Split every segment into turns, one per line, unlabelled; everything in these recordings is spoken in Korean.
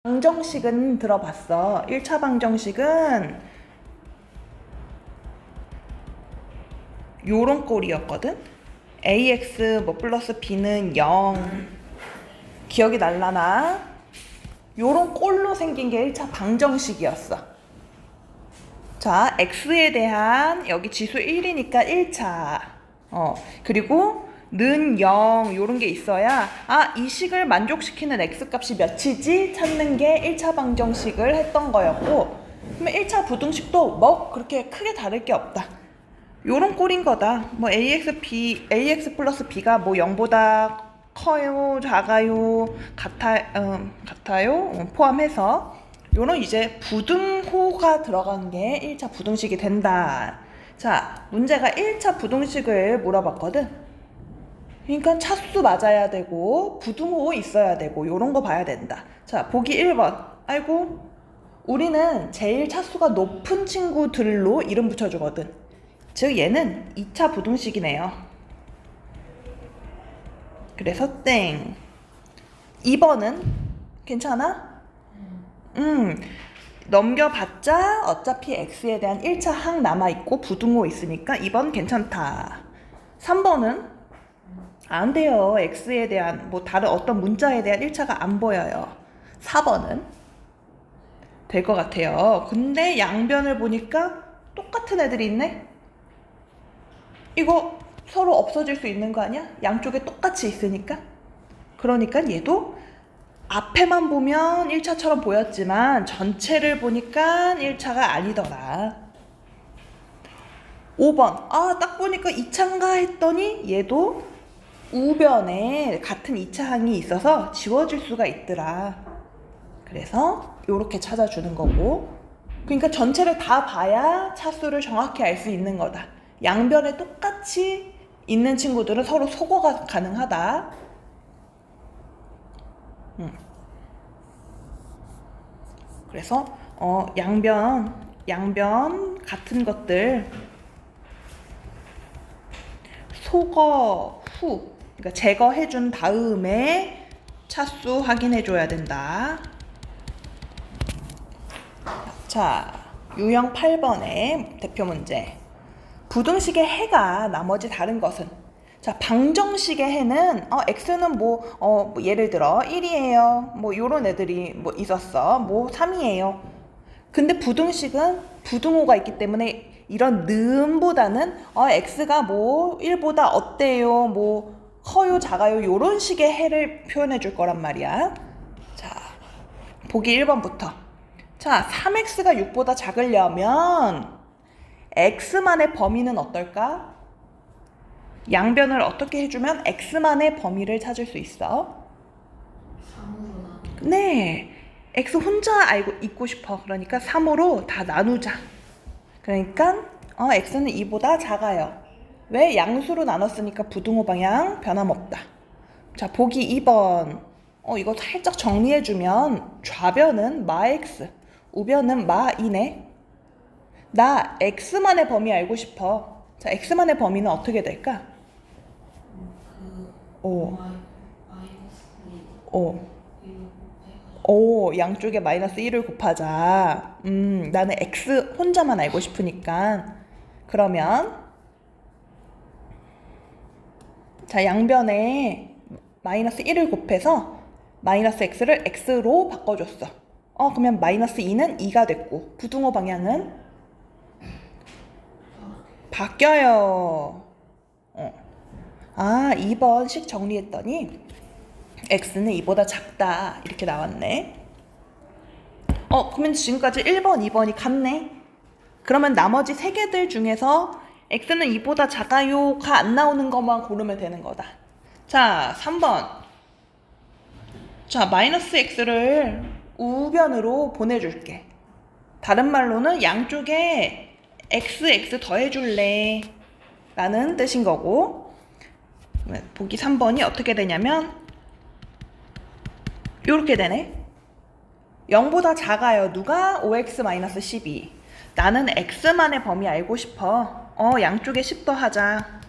방정식은 들어봤어. 1차 방정식은 요런 꼴이었거든. ax 뭐 플러스 b는 0. 기억이 날라나? 요런 꼴로 생긴 게 1차 방정식이었어. 자, x에 대한 여기 지수 1이니까 1차. 그리고 는 0 요런 게 있어야 이 식을 만족시키는 x값이 몇이지 찾는 게 1차 방정식을 했던 거였고, 그러면 1차 부등식도 뭐 그렇게 크게 다를 게 없다. 요런 꼴인 거다. 뭐 ax 플러스 b가 뭐 0보다 커요, 작아요, 같아요 포함해서 요런 이제 부등호가 들어간 게 1차 부등식이 된다. 자, 문제가 1차 부등식을 물어봤거든. 그러니까 차수 맞아야 되고 부등호 있어야 되고 요런 거 봐야 된다. 자, 보기 1번. 아이고, 우리는 제일 차수가 높은 친구들로 이름 붙여주거든. 즉 얘는 2차 부등식이네요. 그래서 땡. 2번은 괜찮아? 넘겨봤자 어차피 x에 대한 1차 항 남아있고 부등호 있으니까 2번 괜찮다. 3번은 안 돼요. x에 대한 뭐 다른 어떤 문자에 대한 1차가 안 보여요. 4번은 될 것 같아요. 근데 양변을 보니까 똑같은 애들이 있네? 이거 서로 없어질 수 있는 거 아니야? 양쪽에 똑같이 있으니까. 그러니까 얘도 앞에만 보면 1차처럼 보였지만 전체를 보니까 1차가 아니더라. 5번. 딱 보니까 2차인가 했더니 얘도 우변에 같은 2차 항이 있어서 지워질 수가 있더라. 그래서 이렇게 찾아주는 거고, 그러니까 전체를 다 봐야 차수를 정확히 알 수 있는 거다. 양변에 똑같이 있는 친구들은 서로 소거가 가능하다. 그래서 양변 같은 것들 소거 후, 그러니까 제거해준 다음에 차수 확인해줘야 된다. 자, 유형 8번의 대표 문제. 부등식의 해가 나머지 다른 것은? 자, 방정식의 해는 x는 뭐 예를 들어 1이에요. 뭐 요런 애들이 뭐 있었어. 뭐 3이에요. 근데 부등식은 부등호가 있기 때문에 이런 는보다는 x가 뭐 1보다 어때요? 뭐 커요, 작아요? 요런 식의 해를 표현해 줄 거란 말이야. 자, 보기 1번부터. 자, 3x가 6보다 작으려면 x만의 범위는 어떨까? 양변을 어떻게 해주면 x만의 범위를 찾을 수 있어?
3으로
네, x 혼자 있고 싶어. 그러니까 3으로 다 나누자. 그러니까 x는 2보다 작아요. 왜? 양수로 나눴으니까 부등호 방향 변함없다. 자, 보기 2번. 이거 살짝 정리해주면 좌변은 마x, 우변은 마이네. 나 x만의 범위 알고 싶어. 자, x만의 범위는 어떻게 될까? 양쪽에 마이너스 1을 곱하자. 나는 x 혼자만 알고 싶으니까. 그러면 자, 양변에 마이너스 1을 곱해서 마이너스 x를 x로 바꿔줬어. 그러면 마이너스 2는 2가 됐고 부등호 방향은 바뀌어요. 2번 식 정리했더니 x는 2보다 작다 이렇게 나왔네. 그러면 지금까지 1번, 2번이 같네. 그러면 나머지 3개들 중에서 x는 2보다 작아요가 안 나오는 것만 고르면 되는 거다. 자, 3번. 자, 마이너스 x를 우변으로 보내줄게. 다른 말로는 양쪽에 x 더해줄래 라는 뜻인 거고, 보기 3번이 어떻게 되냐면 이렇게 되네. 0보다 작아요. 누가? 5x-12. 나는 x만의 범위 알고 싶어. 양쪽에 10 더하자.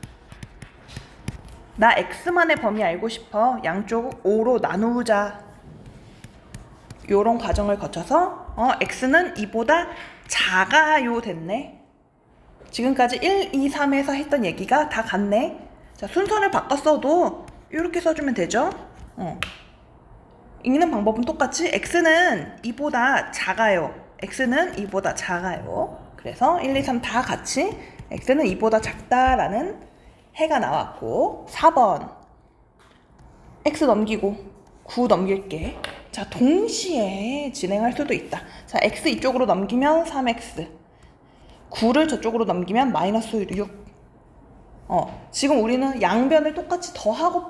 나 x만의 범위 알고 싶어. 양쪽 5로 나누자. 요런 과정을 거쳐서 x는 2보다 작아요 됐네. 지금까지 1, 2, 3에서 했던 얘기가 다 같네. 자, 순서를 바꿨어도 이렇게 써주면 되죠. 읽는 방법은 똑같이 x는 2보다 작아요. x는 2보다 작아요. 그래서 1, 2, 3 다 같이 x는 2보다 작다라는 해가 나왔고 4번 x 넘기고 9 넘길게. 자, 동시에 진행할 수도 있다. 자, x 이쪽으로 넘기면 3x 9를 저쪽으로 넘기면 마이너스 6. 지금 우리는 양변을 똑같이 더하고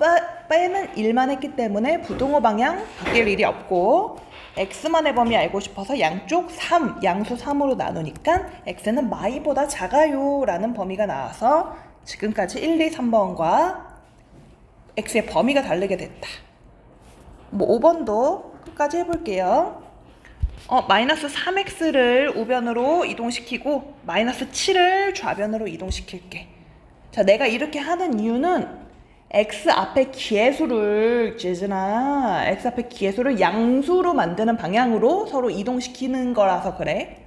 빼는 일만 했기 때문에 부등호 방향 바뀔 일이 없고 x만의 범위 알고 싶어서 양쪽 3, 양수 3으로 나누니까 x는 마이보다 작아요 라는 범위가 나와서 지금까지 1, 2, 3번과 x의 범위가 다르게 됐다. 뭐 5번도 끝까지 해볼게요. 마이너스 3x를 우변으로 이동시키고 마이너스 7을 좌변으로 이동시킬게. 자, 내가 이렇게 하는 이유는 x 앞에 기회수를 재진아 x 앞에 기회수를 양수로 만드는 방향으로 서로 이동시키는 거라서 그래.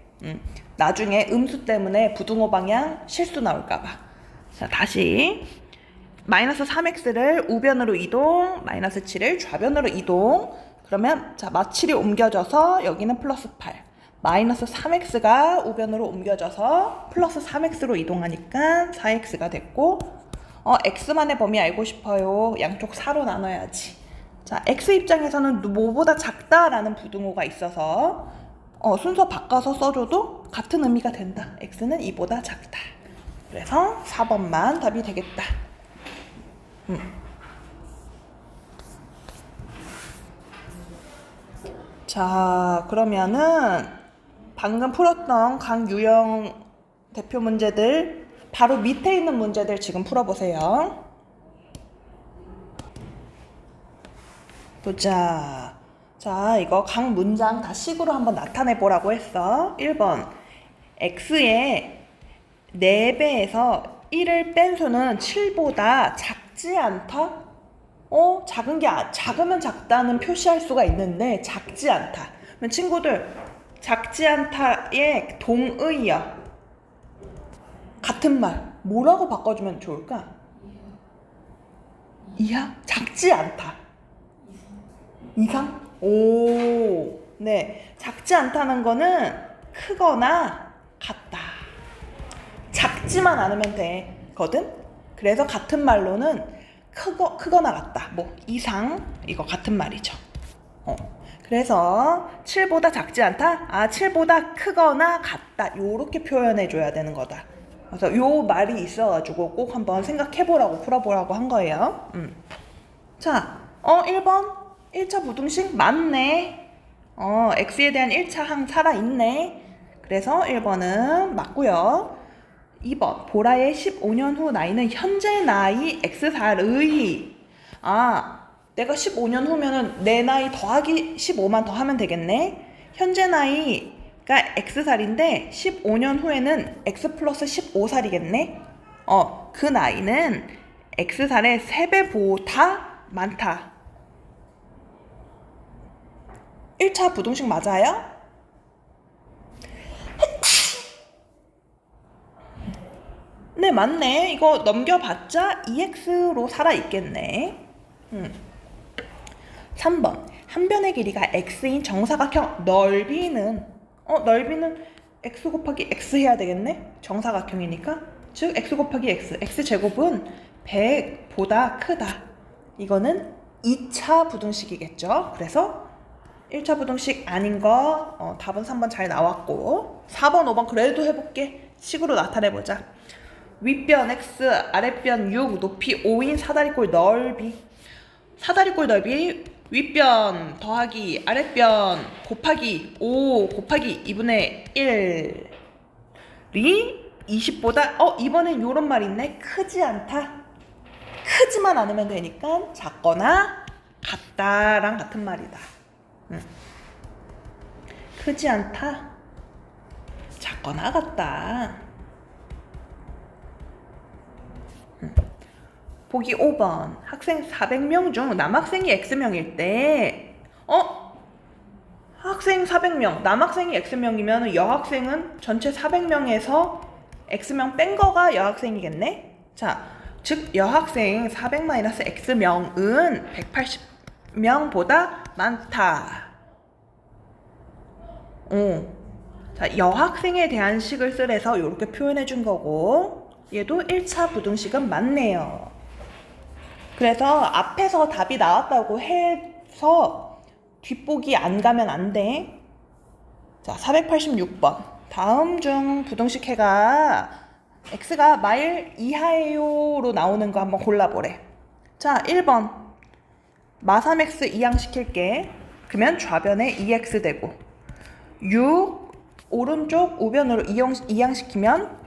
나중에 음수 때문에 부등호 방향 실수 나올까봐. 자, 다시 마이너스 3x를 우변으로 이동, 마이너스 7을 좌변으로 이동. 그러면 자, 마7이 옮겨져서 여기는 플러스 8. 마이너스 3x가 우변으로 옮겨져서 플러스 3x로 이동하니까 4x가 됐고 x만의 범위 알고 싶어요. 양쪽 4로 나눠야지. 자, x 입장에서는 뭐보다 작다라는 부등호가 있어서 순서 바꿔서 써줘도 같은 의미가 된다. x는 2보다 작다. 그래서 4번만 답이 되겠다. 자, 그러면은 방금 풀었던 강유형 대표 문제들 바로 밑에 있는 문제들 지금 풀어보세요. 보자. 자, 이거 각 문장 다 식으로 한번 나타내 보라고 했어. 1번 x의 4배에서 1을 뺀 수는 7보다 작지 않다? 작으면 작다는 표시할 수가 있는데 작지 않다. 그럼 친구들 작지 않다의 동의어 같은 말 뭐라고 바꿔주면 좋을까? 이하? 작지 않다. 이상? 오, 네. 작지 않다는 거는 크거나 같다. 작지만 않으면 되거든? 그래서 같은 말로는 크거나 같다. 뭐 이상 이거 같은 말이죠. 그래서 7보다 작지 않다? 7보다 크거나 같다. 요렇게 표현해 줘야 되는 거다. 그래서 요 말이 있어가지고 꼭 한번 생각해보라고 풀어보라고 한 거예요. 자, 1번 1차 부등식 맞네. x에 대한 1차 항 살아있네. 그래서 1번은 맞고요. 2번 보라의 15년 후 나이는 현재 나이 x살의 내가 15년 후면은 내 나이 더하기 15만 더 하면 되겠네. 현재 나이가 x살인데 15년 후에는 x 플러스 15살이겠네. 그 나이는 x살의 3배보다 많다. 1차 부등식 맞아요? 네, 맞네. 이거 넘겨봤자 2x로 살아있겠네. 3번 한 변의 길이가 x인 정사각형 넓이는 넓이는 x 곱하기 x 해야 되겠네. 정사각형이니까. 즉 x 곱하기 x, x제곱은 100보다 크다. 이거는 2차 부등식이겠죠. 그래서 1차 부등식 아닌 거 답은 3번 잘 나왔고 4번, 5번 그래도 해볼게. 식으로 나타내보자. 윗변 x, 아랫변 6, 높이 5인 사다리꼴 넓이. 사다리꼴 넓이 윗변 더하기 아랫변 곱하기 5 곱하기 2분의 1이 20보다 이번엔 요런 말 있네. 크지 않다. 크지만 않으면 되니까 작거나 같다랑 같은 말이다. 크지 않다. 작거나 같다. 보기 5번 학생 400명 중 남학생이 X명일 때 학생 400명, 남학생이 X명이면 여학생은 전체 400명에서 X명 뺀 거가 여학생이겠네? 자, 즉 여학생 400-X명은 180명보다 많다. 자, 여학생에 대한 식을 쓰래서 이렇게 표현해 준 거고, 얘도 1차 부등식은 맞네요. 그래서 앞에서 답이 나왔다고 해서 뒷보기 안 가면 안 돼. 자, 486번. 다음 중 부등식 해가 x가 마일 이하예요로 나오는 거 한번 골라보래. 자, 1번. 마 3x 이항시킬게. 그러면 좌변에 2x 되고 6 오른쪽 우변으로 이항시키면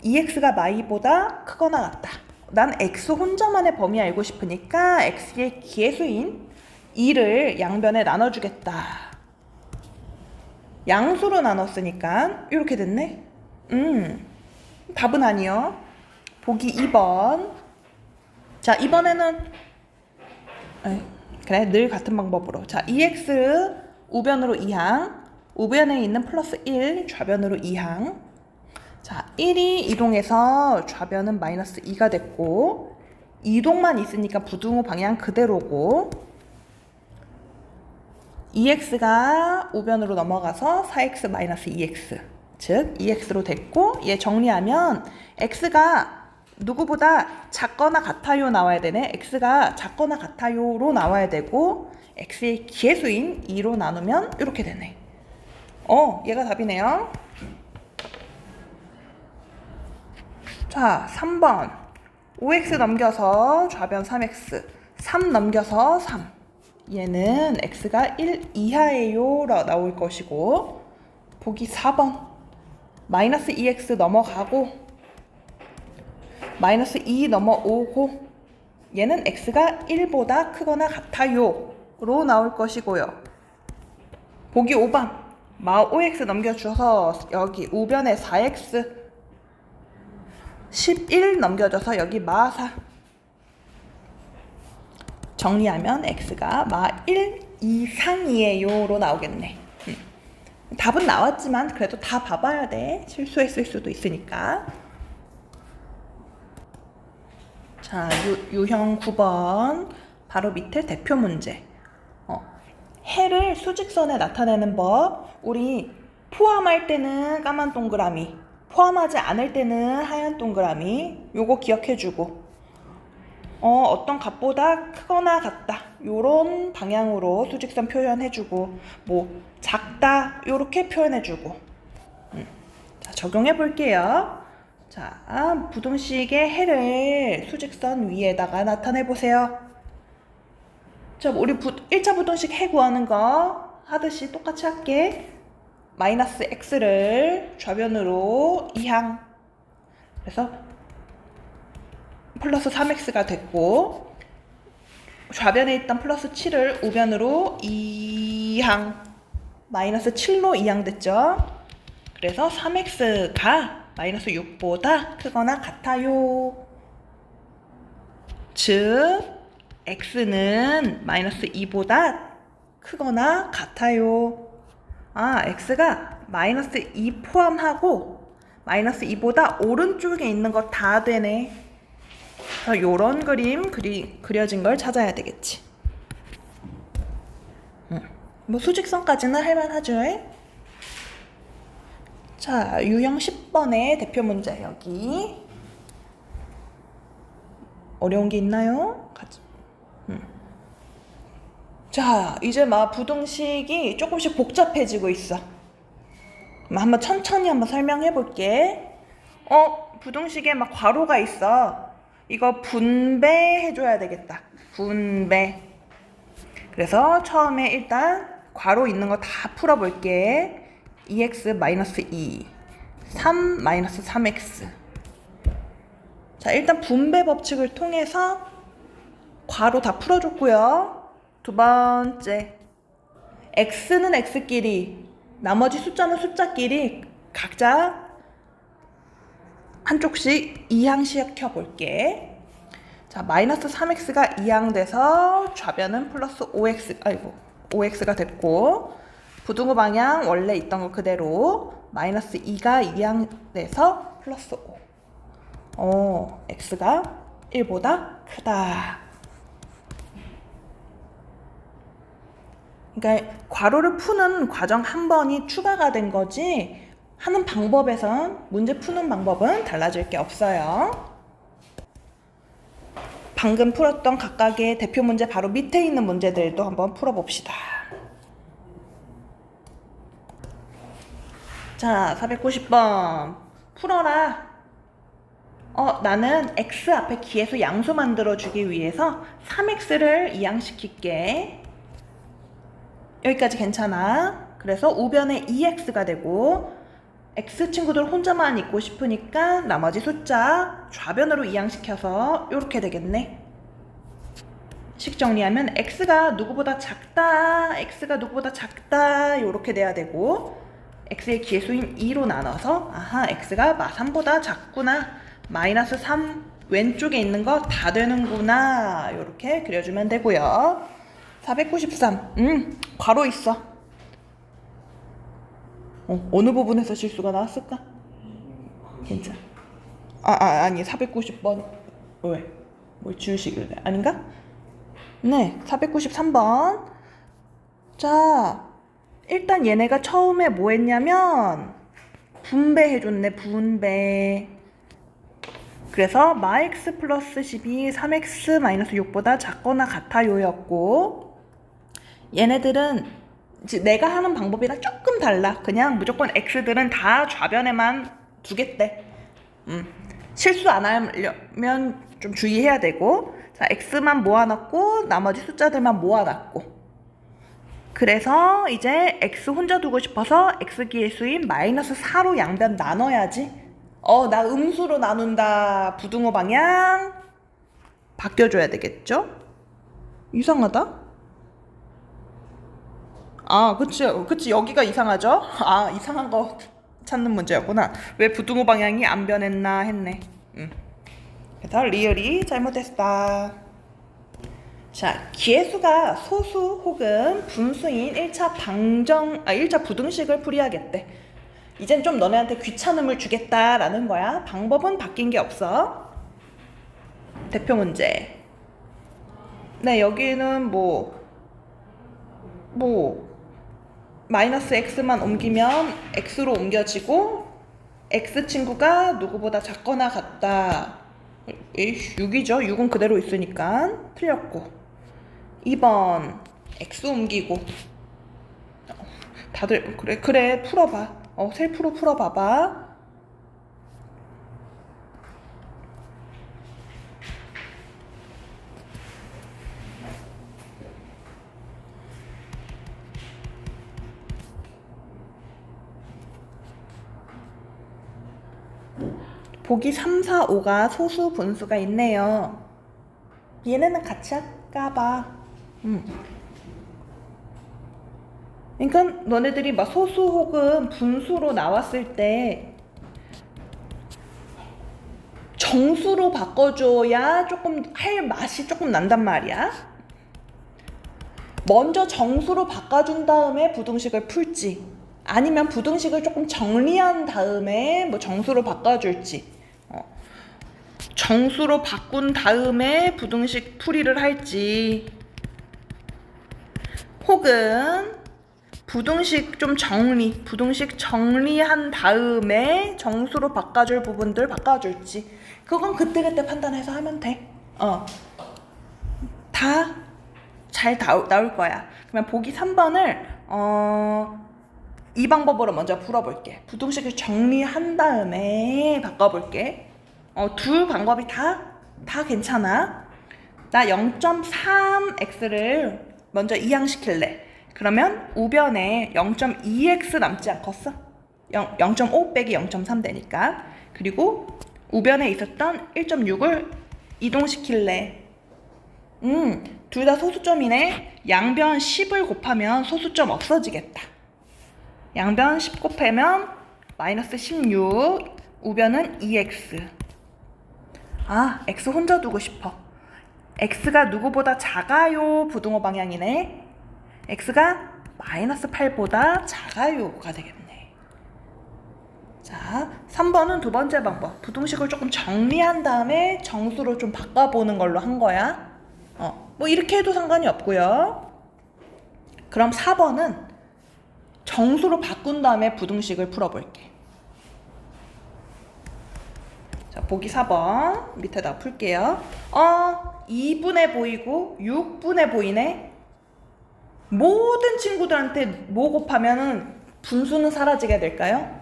2x가 마이보다 크거나 같다. 난 x 혼자만의 범위 알고 싶으니까 x의 기해수인 2를 양변에 나눠주겠다. 양수로 나눴으니까 이렇게 됐네. 답은 아니요. 보기 2번. 자, 이번에는 그래, 늘 같은 방법으로. 자, 2x 우변으로 2항, 우변에 있는 플러스 1 좌변으로 2항. 자, 1이 이동해서 좌변은 마이너스 2가 됐고, 이동만 있으니까 부등호 방향 그대로고, 2x가 우변으로 넘어가서 4x 마이너스 2x, 즉 2x로 됐고, 얘 정리하면 x가 누구보다 작거나 같아요 나와야 되네. x가 작거나 같아요로 나와야 되고, x의 기해수인 2로 나누면 이렇게 되네. 얘가 답이네요. 자, 3번. 5x 넘겨서 좌변 3x, 3 넘겨서 3. 얘는 x가 1 이하예요 라 나올 것이고, 보기 4번. 마이너스 2x 넘어가고 마이너스 2 넘어오고 얘는 x가 1보다 크거나 같아요 로 나올 것이고요. 보기 5번. 마 5x 넘겨줘서 여기 우변에 4x, 11 넘겨줘서 여기 마 4. 정리하면 x가 마 1 이상이에요 로 나오겠네. 답은 나왔지만 그래도 다 봐봐야 돼. 실수했을 수도 있으니까. 자, 유형 9번 바로 밑에 대표 문제. 해를 수직선에 나타내는 법. 우리 포함할 때는 까만 동그라미, 포함하지 않을 때는 하얀 동그라미. 요거 기억해주고, 어떤 값보다 크거나 같다 요런 방향으로 수직선 표현해주고, 뭐 작다 요렇게 표현해주고. 자, 적용해 볼게요. 자, 부등식의 해를 수직선 위에다가 나타내 보세요. 자, 우리 1차 부등식 해 구하는 거 하듯이 똑같이 할게. 마이너스 x를 좌변으로 2항, 그래서 플러스 3x가 됐고, 좌변에 있던 플러스 7을 우변으로 2항, 마이너스 7로 2항 됐죠. 그래서 3x가 마이너스 6보다 크거나 같아요. 즉 x는 마이너스 2보다 크거나 같아요. x가 마이너스 2 포함하고 마이너스 2보다 오른쪽에 있는 거 다 되네. 그래서 요런 그림 그려진 걸 찾아야 되겠지. 뭐 수직선까지는 할만하죠. 자, 유형 10번의 대표 문제 여기. 어려운 게 있나요? 자, 이제 막 부등식이 조금씩 복잡해지고 있어. 한번 천천히 한번 설명해 볼게. 부등식에 막 괄호가 있어. 이거 분배해 줘야 되겠다. 분배. 그래서 처음에 일단 괄호 있는 거 다 풀어 볼게. 2x 마이너스 2, 3 마이너스 3x. 자, 일단 분배 법칙을 통해서 괄호 다 풀어줬고요. 두 번째, x는 x끼리, 나머지 숫자는 숫자끼리 각자 한쪽씩 이항시켜 볼게. 자, 마이너스 3x가 이항돼서 좌변은 플러스 5x가 됐고, 부등호 방향 원래 있던 거 그대로 마이너스 2가 이항돼서 플러스 5. x가 1보다 크다. 그러니까 괄호를 푸는 과정 한 번이 추가가 된 거지 하는 방법에선 문제 푸는 방법은 달라질 게 없어요. 방금 풀었던 각각의 대표 문제 바로 밑에 있는 문제들도 한번 풀어봅시다. 자, 490번 풀어라. 나는 x 앞에 기에서 양수 만들어주기 위해서 3x를 이항시킬게. 여기까지 괜찮아. 그래서 우변에 2x가 되고 x 친구들 혼자만 있고 싶으니까 나머지 숫자 좌변으로 이항시켜서 이렇게 되겠네. 식 정리하면 x가 누구보다 작다, x가 누구보다 작다 이렇게 돼야 되고 x의 기회수인 2로 나눠서 아하 x가 마3보다 작구나, 마이너스 3 왼쪽에 있는 거 다 되는구나 이렇게 그려주면 되고요. 493 괄호 있어. 어느 부분에서 실수가 나왔을까? 괜찮아. 아니 490번 왜? 뭘 지우시길래? 아닌가? 네, 493번. 자, 일단 얘네가 처음에 뭐 했냐면 분배해줬네, 분배. 그래서 마x 플러스 12 3x 마이너스 6보다 작거나 같아요 였고, 얘네들은 이제 내가 하는 방법이랑 조금 달라. 그냥 무조건 x들은 다 좌변에만 두겠대. 실수 안 하려면 좀 주의해야 되고, 자, x만 모아놨고 나머지 숫자들만 모아놨고, 그래서 이제 x 혼자 두고 싶어서 x기의 수인 마이너스 4로 양변 나눠야지. 나 음수로 나눈다. 부등호 방향 바뀌어줘야 되겠죠? 이상하다. 그치 여기가 이상하죠? 이상한 거 찾는 문제였구나. 왜 부등호 방향이 안 변했나 했네. 그래서 리을이 잘못했다. 자, 기회수가 소수 혹은 분수인 1차 부등식을 풀이하겠대. 이젠 좀 너네한테 귀찮음을 주겠다라는 거야. 방법은 바뀐 게 없어. 대표 문제. 네, 여기는 마이너스 x만 옮기면 x로 옮겨지고 x 친구가 누구보다 작거나 같다. 6이죠. 6은 그대로 있으니까 틀렸고. 2번 x 옮기고. 다들 그래 풀어봐. 셀프로 풀어봐봐. 보기 3, 4, 5가 소수 분수가 있네요. 얘네는 같이 할까봐. 그러니까 너네들이 막 소수 혹은 분수로 나왔을 때 정수로 바꿔줘야 조금 할 맛이 조금 난단 말이야. 먼저 정수로 바꿔준 다음에 부등식을 풀지, 아니면 부등식을 조금 정리한 다음에 뭐 정수로 바꿔줄지, 정수로 바꾼 다음에 부등식 풀이를 할지, 혹은 부등식 정리한 다음에 정수로 바꿔줄 부분들 바꿔줄지, 그건 그때그때 판단해서 하면 돼. 다 잘 나올 거야. 그러면 보기 3번을 이 방법으로 먼저 풀어볼게. 부등식을 정리한 다음에 바꿔볼게. 둘 방법이 다 괜찮아. 나 0.3x를 먼저 이항시킬래. 그러면 우변에 0.2x 남지 않겠어? 0.5 빼기 0.3 되니까. 그리고 우변에 있었던 1.6을 이동시킬래. 둘 다 소수점이네. 양변 10을 곱하면 소수점 없어지겠다. 양변 10 곱하면 마이너스 16, 우변은 2x. x 혼자 두고 싶어. x가 누구보다 작아요 부등호 방향이네. x가 마이너스 8보다 작아요가 되겠네. 자, 3번은 두 번째 방법. 부등식을 조금 정리한 다음에 정수로 좀 바꿔보는 걸로 한 거야. 뭐 이렇게 해도 상관이 없고요. 그럼 4번은 정수로 바꾼 다음에 부등식을 풀어볼게. 자, 보기 4번 밑에다 풀게요. 2분의 보이고 6분의 보이네. 모든 친구들한테 뭐 곱하면 분수는 사라지게 될까요?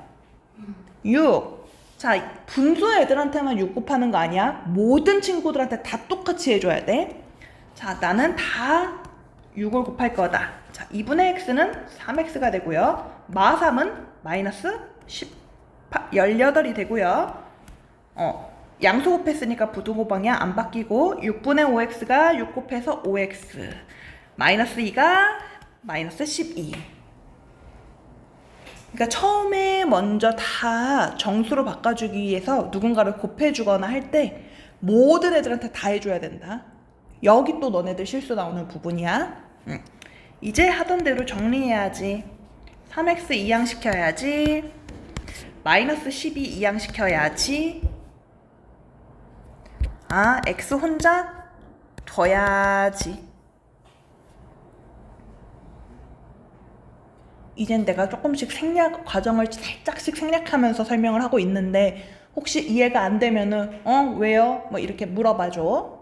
6. 자, 분수 애들한테만 6 곱하는 거 아니야? 모든 친구들한테 다 똑같이 해줘야 돼. 자, 나는 다 6을 곱할 거다. 자, 2분의 x는 3x가 되고요. 마3은 마이너스 18이 되고요. 양수 곱했으니까 부등호 방향 안 바뀌고 6분의 5x가 6 곱해서 5x 마이너스 2가 마이너스 12. 그러니까 처음에 먼저 다 정수로 바꿔주기 위해서 누군가를 곱해주거나 할 때 모든 애들한테 다 해줘야 된다. 여기 또 너네들 실수 나오는 부분이야. 이제 하던 대로 정리해야지. 3x 이항시켜야지. 마이너스 12 이항시켜야지. x 혼자 둬야지. 이젠 내가 조금씩 생략 과정을 살짝씩 생략하면서 설명을 하고 있는데 혹시 이해가 안 되면은 왜요? 뭐 이렇게 물어봐줘.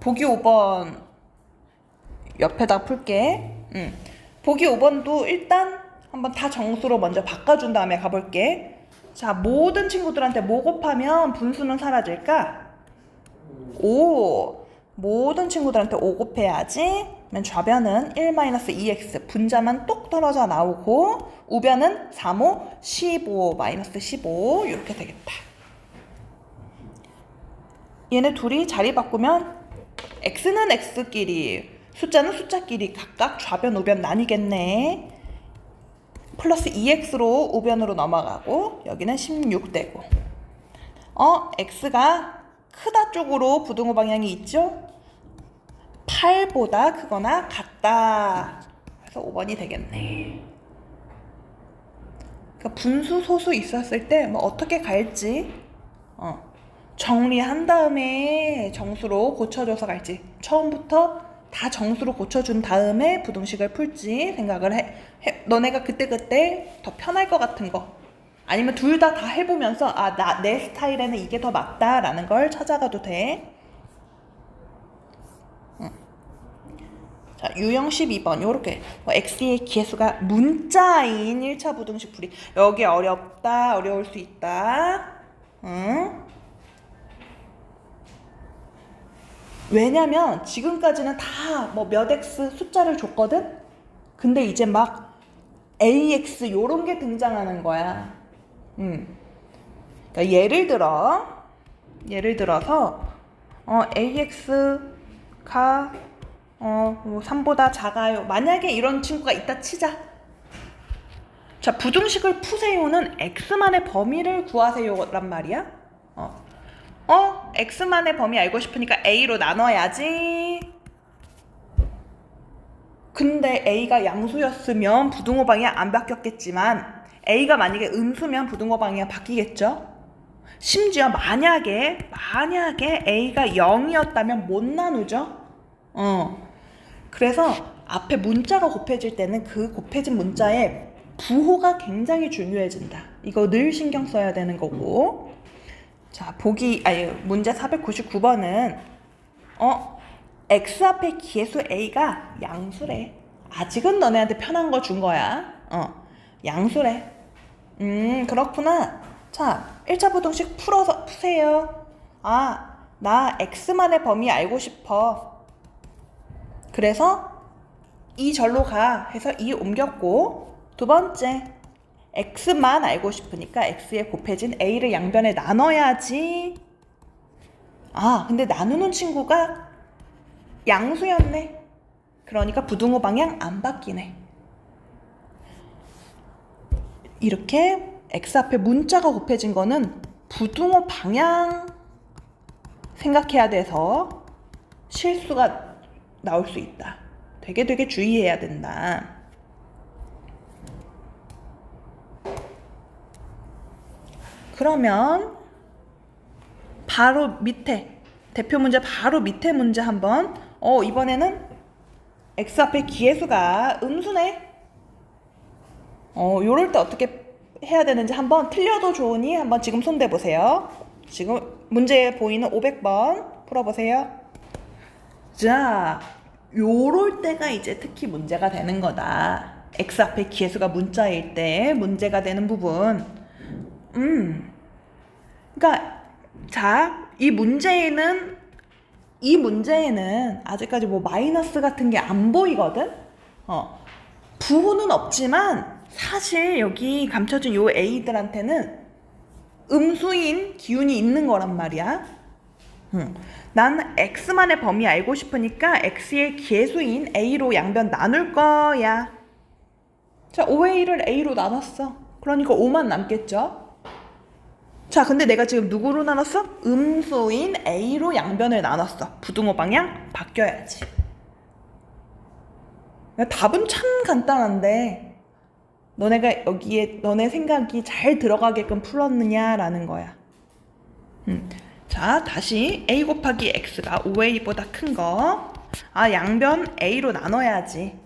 보기 5번 옆에다 풀게. 보기 5번도 일단 한번 다 정수로 먼저 바꿔준 다음에 가볼게. 자, 모든 친구들한테 뭐 곱하면 분수는 사라질까? 5. 모든 친구들한테 5 곱해야지. 그러면 좌변은 1-2x 분자만 똑 떨어져 나오고 우변은 3, 5, 15 마이너스 15 이렇게 되겠다. 얘네 둘이 자리 바꾸면 x는 x끼리 숫자는 숫자끼리 각각 좌변 우변 나뉘겠네. 플러스 2x로 우변으로 넘어가고 여기는 16 되고 x가 크다 쪽으로 부등호 방향이 있죠? 8보다 크거나 같다. 그래서 5번이 되겠네. 그러니까 분수 소수 있었을 때 뭐 어떻게 갈지 정리한 다음에 정수로 고쳐줘서 갈지 처음부터 다 정수로 고쳐준 다음에 부등식을 풀지 생각을 해. 너네가 그때그때 더 편할 것 같은 거 아니면 둘 다 해보면서 내 스타일에는 이게 더 맞다라는 걸 찾아가도 돼. 자, 유형 12번 요렇게 x의 기해수가 문자인 1차 부등식 풀이. 여기 어렵다, 어려울 수 있다. 왜냐면 지금까지는 다 뭐 몇 x 숫자를 줬거든? 근데 이제 막 ax 요런 게 등장하는 거야. 그러니까 예를 들어서 ax가 3보다 작아요. 만약에 이런 친구가 있다 치자. 자, 부등식을 푸세요는 x만의 범위를 구하세요란 말이야. x만의 범위 알고 싶으니까 a로 나눠야지. 근데 a가 양수였으면 부등호 방향 안 바뀌었겠지만 a가 만약에 음수면 부등호 방향 바뀌겠죠? 심지어 만약에 a가 0이었다면 못 나누죠? 그래서 앞에 문자가 곱해질 때는 그 곱해진 문자의 부호가 굉장히 중요해진다. 이거 늘 신경 써야 되는 거고. 자, 문제 499번은 x 앞에 기해수 a가 양수래. 아직은 너네한테 편한 거 준 거야. 양수래. 그렇구나. 자, 1차 부등식 푸세요. 나 x만의 범위 알고 싶어. 그래서 이 절로 가 해서 2 옮겼고, 두 번째 x만 알고 싶으니까 x에 곱해진 a를 양변에 나눠야지. 근데 나누는 친구가 양수였네. 그러니까 부등호 방향 안 바뀌네. 이렇게 x 앞에 문자가 곱해진 거는 부등호 방향 생각해야 돼서 실수가 나올 수 있다. 되게 주의해야 된다. 그러면 바로 밑에 대표 문제 바로 밑에 문제 한번 이번에는 x 앞에 기회수가 음수네. 요럴 때 어떻게 해야 되는지 한번 틀려도 좋으니 한번 지금 손 대보세요. 지금 문제에 보이는 500번 풀어보세요. 자, 요럴 때가 이제 특히 문제가 되는 거다. x 앞에 기회수가 문자일 때 문제가 되는 부분. 그러니까 자, 이 문제에는 아직까지 뭐 마이너스 같은 게 안 보이거든. 부호는 없지만 사실 여기 감춰진 요 A들한테는 음수인 기운이 있는 거란 말이야. 난 X만의 범위 알고 싶으니까 X의 계수인 A로 양변 나눌 거야. 자, 5A를 A로 나눴어. 그러니까 5만 남겠죠? 자, 근데 내가 지금 누구로 나눴어? 음수인 A로 양변을 나눴어. 부등호 방향 바뀌어야지. 답은 참 간단한데 너네가 여기에 너네 생각이 잘 들어가게끔 풀었느냐라는 거야. 자, 다시 A 곱하기 X가 5A보다 큰 거. 양변 A로 나눠야지.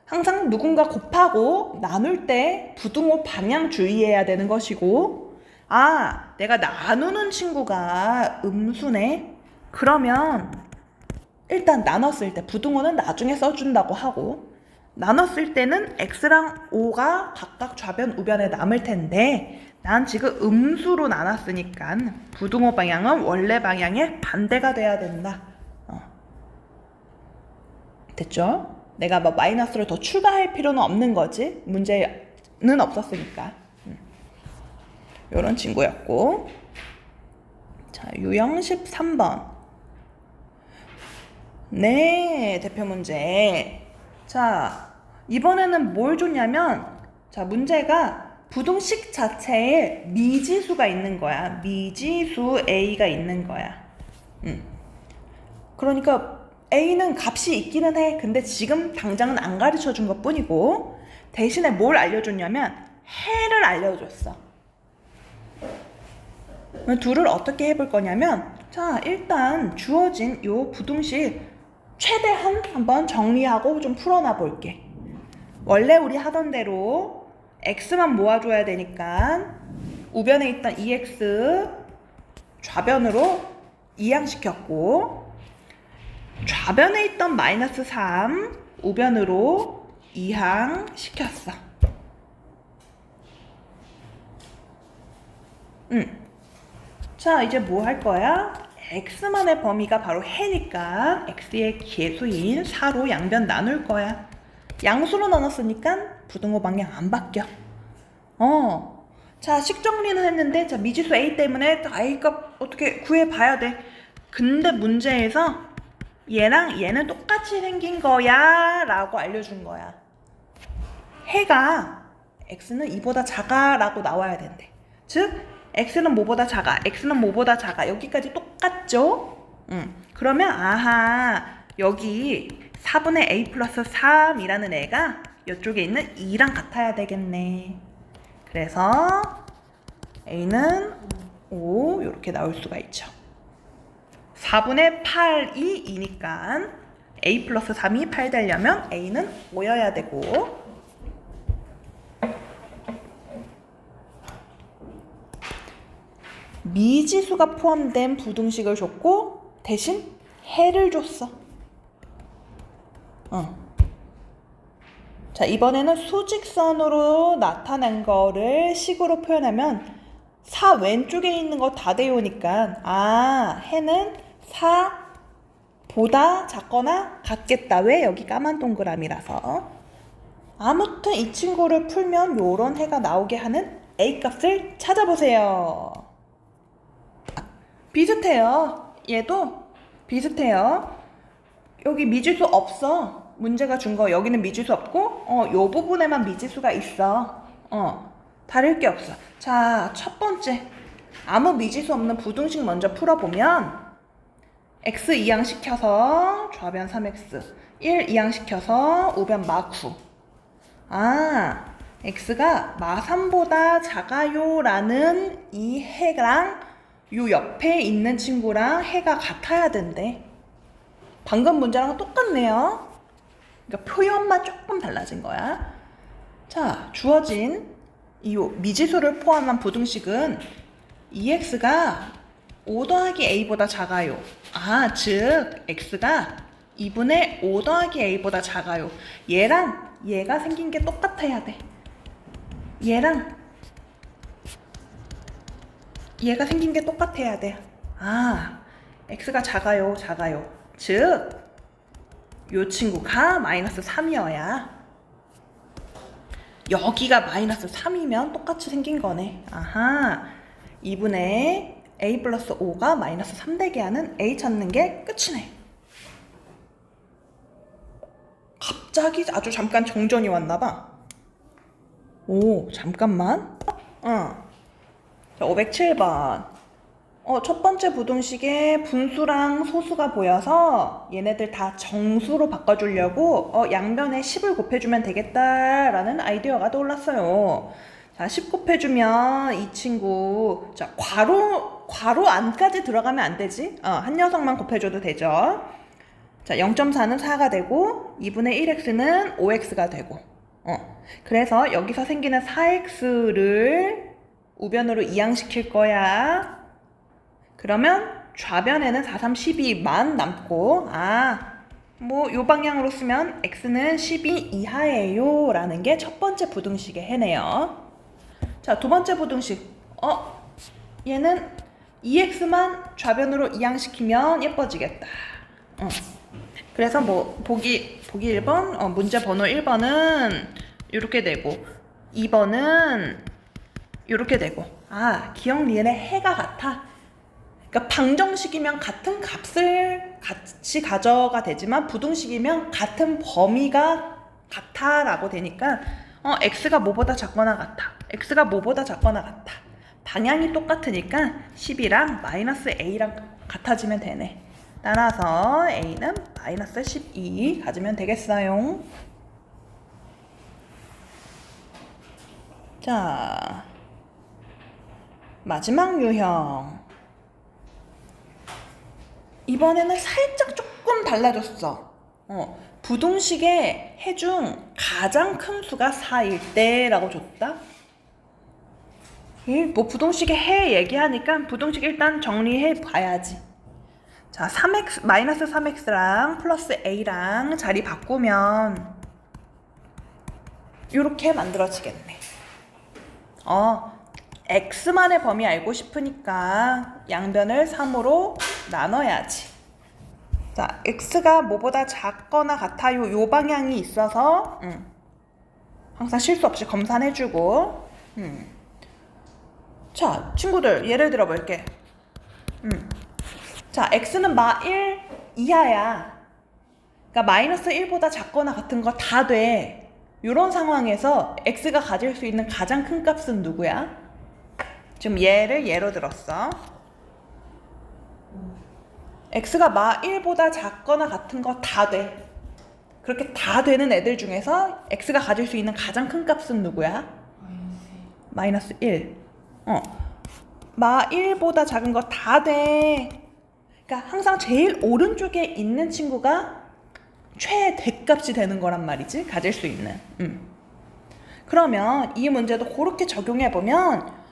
항상 누군가 곱하고 나눌 때 부등호 방향 주의해야 되는 것이고, 내가 나누는 친구가 음수네? 그러면 일단 나눴을 때 부등호는 나중에 써준다고 하고, 나눴을 때는 X랑 O가 각각 좌변, 우변에 남을 텐데 난 지금 음수로 나눴으니까 부등호 방향은 원래 방향의 반대가 돼야 된다. 됐죠? 내가 뭐 마이너스를 더 추가할 필요는 없는 거지. 문제는 없었으니까. 요런 친구였고. 자, 유형 13번. 네, 대표 문제. 자, 이번에는 뭘 줬냐면, 자, 문제가 부등식 자체에 미지수가 있는 거야. 미지수 A가 있는 거야. 그러니까 A는 값이 있기는 해. 근데 지금 당장은 안 가르쳐 준 것 뿐이고, 대신에 뭘 알려줬냐면 해를 알려줬어. 둘을 어떻게 해볼 거냐면, 자, 일단 주어진 요 부등식 최대한 한번 정리하고 좀 풀어놔 볼게. 원래 우리 하던 대로 x만 모아줘야 되니까 우변에 있던 2x 좌변으로 이항시켰고, 좌변에 있던 마이너스 3 우변으로 이항시켰어. 자, 이제 뭐 할 거야? x만의 범위가 바로 해니까 x의 계수인 4로 양변 나눌 거야. 양수로 나눴으니까 부등호 방향 안 바뀌어. 자, 식 정리는 했는데, 자, 미지수 a 때문에 a 값 어떻게 구해봐야 돼. 근데 문제에서 얘랑 얘는 똑같이 생긴 거야 라고 알려준 거야. 해가 x는 2보다 작아 라고 나와야 된대. 즉 x는 뭐보다 작아, x는 뭐보다 작아. 여기까지 똑같죠? 그러면 여기 4분의 a 플러스 3이라는 애가 이쪽에 있는 2랑 같아야 되겠네. 그래서 a는 5 이렇게 나올 수가 있죠. 4분의 8이 2니까 a 플러스 3이 8 되려면 a는 5여야 되고, 미지수가 포함된 부등식을 줬고 대신 해를 줬어. 자, 이번에는 수직선으로 나타낸 거를 식으로 표현하면 4 왼쪽에 있는 거 다 대우니까 해는 4보다 작거나 같겠다. 왜? 여기 까만 동그라미라서. 아무튼 이 친구를 풀면 요런 해가 나오게 하는 A 값을 찾아보세요. 비슷해요. 얘도 비슷해요. 여기 미지수 없어. 문제가 준 거 여기는 미지수 없고 요 부분에만 미지수가 있어. 다를 게 없어. 자, 첫 번째 아무 미지수 없는 부등식 먼저 풀어보면 x 이항시켜서 좌변 3x 1 이항시켜서 우변 마9. 아, x가 마3보다 작아요 라는 이 해랑 요 옆에 있는 친구랑 해가 같아야 된대. 방금 문제랑 똑같네요. 그러니까 표현만 조금 달라진 거야. 자, 주어진 이 미지수를 포함한 부등식은 2x가 5 더하기 a보다 작아요. 아, 즉 x가 2분의 5 더하기 a보다 작아요. 얘랑 얘가 생긴 게 똑같아야 돼. 얘랑 얘가 생긴 게 똑같아야 돼. 아, x가 작아요, 작아요. 즉, 요 친구가 마이너스 3이어야 여기가 마이너스 3이면 똑같이 생긴 거네. 아하, 2분의 a 플러스 5가 마이너스 3 되게 하는 a 찾는 게 끝이네. 갑자기 아주 잠깐 정전이 왔나봐. 오, 잠깐만. 자, 507번. 첫 번째 부등식에 분수랑 소수가 보여서 얘네들 다 정수로 바꿔주려고 양변에 10을 곱해주면 되겠다라는 아이디어가 떠올랐어요. 자, 10 곱해주면 이 친구, 자, 괄호 안까지 들어가면 안 되지? 한 녀석만 곱해줘도 되죠. 자, 0.4는 4가 되고 2분의 1x는 5x가 되고 그래서 여기서 생기는 4x를 우변으로 이항시킬 거야. 그러면 좌변에는 4, 3, 12만 남고 뭐 요 방향으로 쓰면 x는 12 이하예요 라는 게 첫 번째 부등식의 해네요. 자, 두 번째 부등식 얘는 2x만 좌변으로 이항시키면 예뻐지겠다. 그래서 뭐 보기 1번 문제 번호 1번은 이렇게 되고 2번은 이렇게 되고 기억 니은의 해가 같아. 그러니까 방정식이면 같은 값을 같이 가져가 되지만 부등식이면 같은 범위가 같아 라고 되니까 x가 뭐보다 작거나 같아. x가 뭐보다 작거나 같아. 방향이 똑같으니까 10이랑 마이너스 a랑 같아지면 되네. 따라서 a는 마이너스 12 가지면 되겠어요. 자, 마지막 유형. 이번에는 살짝 조금 달라졌어. 부등식의 해 중 가장 큰 수가 4일 때라고 줬다. 뭐 부등식의 해 얘기하니까 부등식 일단 정리해 봐야지. 자, 3x, 마이너스 3x랑 플러스 a랑 자리 바꾸면 이렇게 만들어지겠네. x만의 범위 알고 싶으니까 양변을 3으로 나눠야지. 자, x가 뭐보다 작거나 같아요. 요 방향이 있어서 항상 실수 없이 검산해주고 자, 친구들 예를 들어 볼게. 자, x는 마 1 이하야. 그러니까 마이너스 1보다 작거나 같은 거 다 돼. 이런 상황에서 x가 가질 수 있는 가장 큰 값은 누구야? 지금 얘를 예로 들었어. x가 마 1보다 작거나 같은 거 다 돼. 그렇게 다 되는 애들 중에서 x가 가질 수 있는 가장 큰 값은 누구야? 마이너스 1. 마 1보다 작은 거 다 돼. 그러니까 항상 제일 오른쪽에 있는 친구가 최대값이 되는 거란 말이지. 가질 수 있는. 그러면 이 문제도 그렇게 적용해보면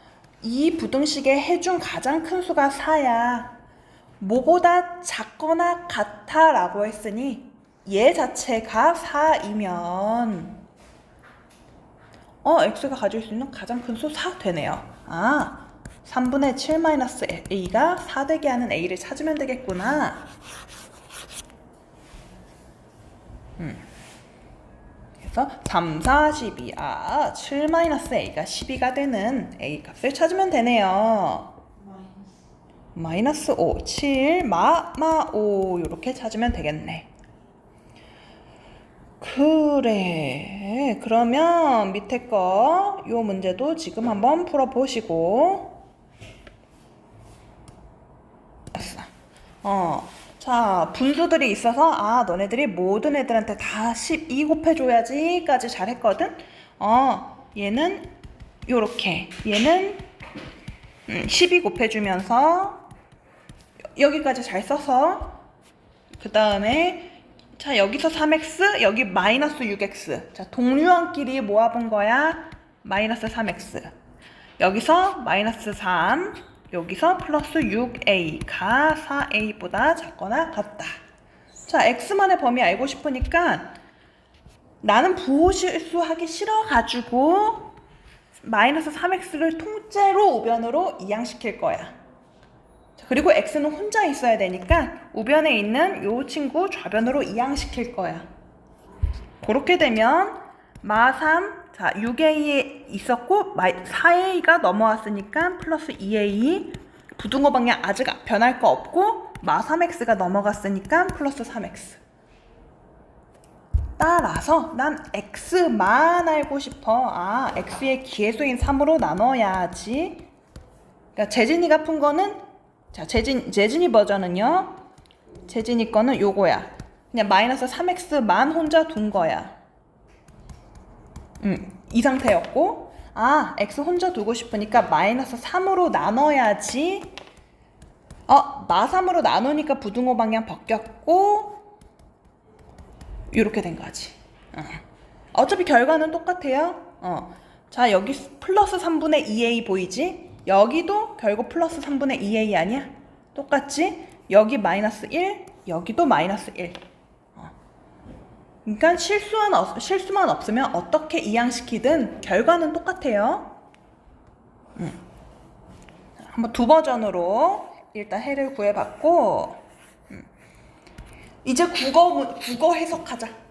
이 부등식의 해 중 가장 큰 수가 4야. 뭐보다 작거나 같아 라고 했으니 얘 자체가 4이면 x가 가질 수 있는 가장 큰 수 4 되네요. 3분의 7 마이너스 a가 4 되게 하는 a를 찾으면 되겠구나. 그래서 3, 4, 12, 7 마이너스 a가 12가 되는 a 값을 찾으면 되네요. 마이너스 5, 7, 마 5 이렇게 찾으면 되겠네. 그래, 그러면 밑에 거 요 문제도 지금 한번 풀어보시고 자, 분수들이 있어서 너네들이 모든 애들한테 다 12 곱해줘야지까지 잘했거든. 얘는 요렇게, 얘는 12 곱해주면서 여기까지 잘 써서 그 다음에 자, 여기서 3x, 여기 마이너스 6x. 자, 동류원끼리 모아본 거야. 마이너스 3x. 여기서 마이너스 3, 여기서 플러스 6a가 4a보다 작거나 같다. 자, x만의 범위 알고 싶으니까 나는 부호실수 하기 싫어가지고 마이너스 3x를 통째로 우변으로 이항시킬 거야. 그리고 x는 혼자 있어야 되니까 우변에 있는 요 친구 좌변으로 이항시킬 거야. 그렇게 되면 마3, 자 6a에 있었고 4a가 넘어왔으니까 플러스 2a, 부등호 방향 아직 변할 거 없고 마3x가 넘어갔으니까 플러스 3x. 따라서 난 x만 알고 싶어. x의 기회수인 3으로 나눠야지. 그러니까 재진이가 푼 거는 자, 재진이 버전은요. 재진이 거는 요거야. 그냥 마이너스 3x만 혼자 둔 거야. 이 상태였고, x 혼자 두고 싶으니까 마이너스 3으로 나눠야지. 마3으로 나누니까 부등호 방향 바뀌었고, 요렇게 된 거지. 어차피 결과는 똑같아요. 자, 여기 플러스 3분의 2a 보이지? 여기도 결국 플러스 3분의 2a 아니야? 똑같지? 여기 마이너스 1, 여기도 마이너스 1. 그러니까 실수만 없으면 어떻게 이항시키든 결과는 똑같아요. 한번 두 버전으로 일단 해를 구해봤고, 이제 국어 해석하자.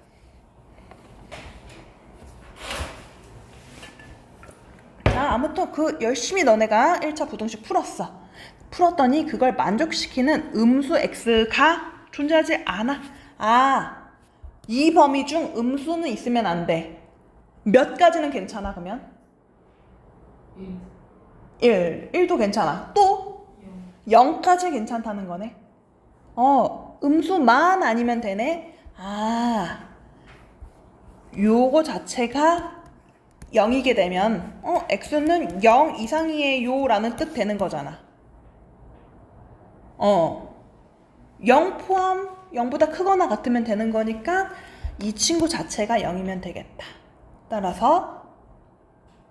아무튼 열심히 너네가 1차 부등식 풀었더니 그걸 만족시키는 음수 x가 존재하지 않아. 이 범위 중 음수는 있으면 안 돼. 몇 가지는 괜찮아, 그러면? 1도 괜찮아. 또? 0까지 괜찮다는 거네. 음수만 아니면 되네. 요거 자체가 0이게 되면 x는 0 이상이에요 라는 뜻 되는 거잖아. 0 포함 0보다 크거나 같으면 되는 거니까 이 친구 자체가 0이면 되겠다. 따라서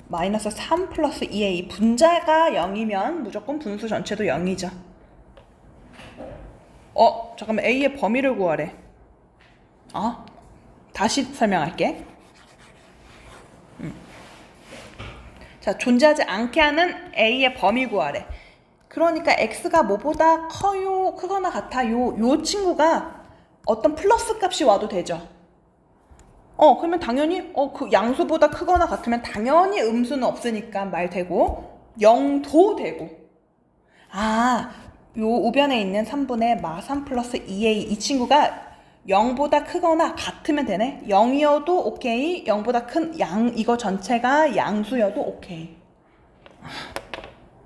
마이너스 3 플러스 2a 분자가 0이면 무조건 분수 전체도 0이죠. 잠깐만, a의 범위를 구하래. 다시 설명할게. 자, 존재하지 않게 하는 a의 범위 구하래. 그러니까 x가 뭐보다 커요, 크거나 같아요. 요 친구가 어떤 플러스 값이 와도 되죠. 그러면 당연히 그 양수보다 크거나 같으면 당연히 음수는 없으니까 말 되고 0도 되고. 요 우변에 있는 3분의 마3 플러스 2a 이 친구가 0보다 크거나 같으면 되네. 0이어도 오케이. 0보다 큰 이거 전체가 양수여도 오케이.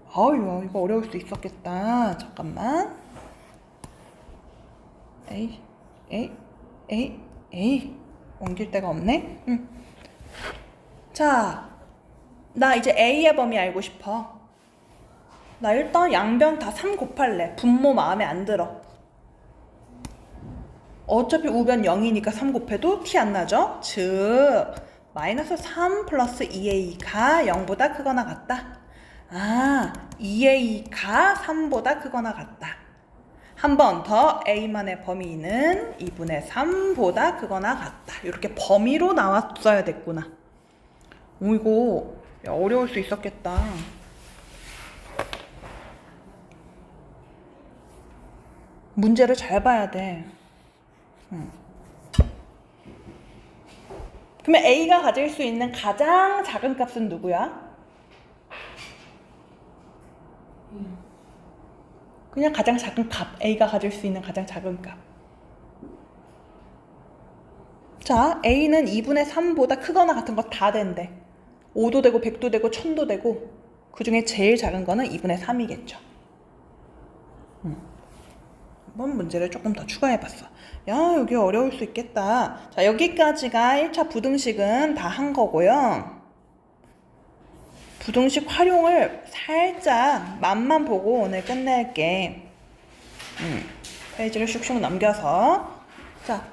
이거 어려울 수 있었겠다. 잠깐만. 에이. 옮길 데가 없네. 자, 나 이제 a의 범위 알고 싶어. 나 일단 양변 다 3 곱할래. 분모 마음에 안 들어. 어차피 우변 0이니까 3 곱해도 티 안 나죠? 즉 마이너스 3 플러스 2a가 0보다 크거나 같다. 2a가 3보다 크거나 같다. 한 번 더 a만의 범위는 2분의 3보다 크거나 같다. 이렇게 범위로 나왔어야 됐구나. 이거 어려울 수 있었겠다. 문제를 잘 봐야 돼. 그러면 a가 가질 수 있는 가장 작은 값은 누구야? 그냥 가장 작은 값. a가 가질 수 있는 가장 작은 값. 자, a는 2분의 3보다 크거나 같은 거 다 된대. 5도 되고 100도 되고 1000도 되고 그 중에 제일 작은 거는 2분의 3이겠죠. 한번 문제를 조금 더 추가해봤어. 야, 여기 어려울 수 있겠다. 자, 여기까지가 1차 부등식은 다 한 거고요. 부등식 활용을 살짝 맛만 보고 오늘 끝낼게. 페이지를 슉슉 넘겨서. 자,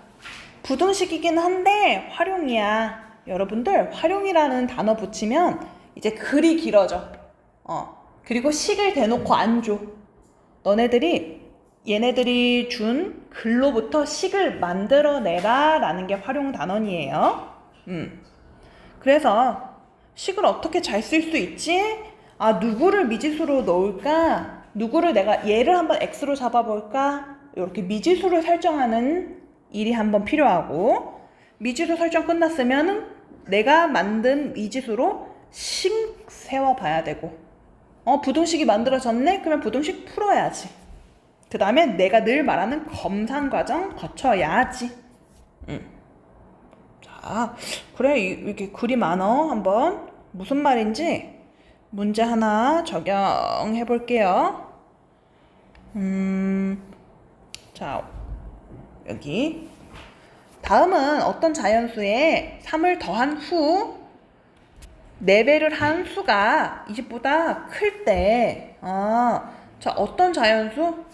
부등식이긴 한데 활용이야. 여러분들 활용이라는 단어 붙이면 이제 글이 길어져. 그리고 식을 대놓고 안 줘. 얘네들이 준 글로부터 식을 만들어내라 라는 게 활용 단원이에요. 그래서 식을 어떻게 잘 쓸 수 있지? 아, 누구를 미지수로 넣을까? 누구를 내가 얘를 한번 x로 잡아볼까? 이렇게 미지수를 설정하는 일이 한번 필요하고, 미지수 설정 끝났으면 내가 만든 미지수로 식 세워봐야 되고, 부등식이 만들어졌네? 그러면 부등식 풀어야지. 그 다음에 내가 늘 말하는 검산 과정 거쳐야지. 자, 그래, 이렇게 글이 많어. 한번 무슨 말인지 문제 하나 적용해 볼게요. 자, 여기 다음은 어떤 자연수에 3을 더한 후 4배를 한 수가 20보다 클 때, 자, 어떤 자연수?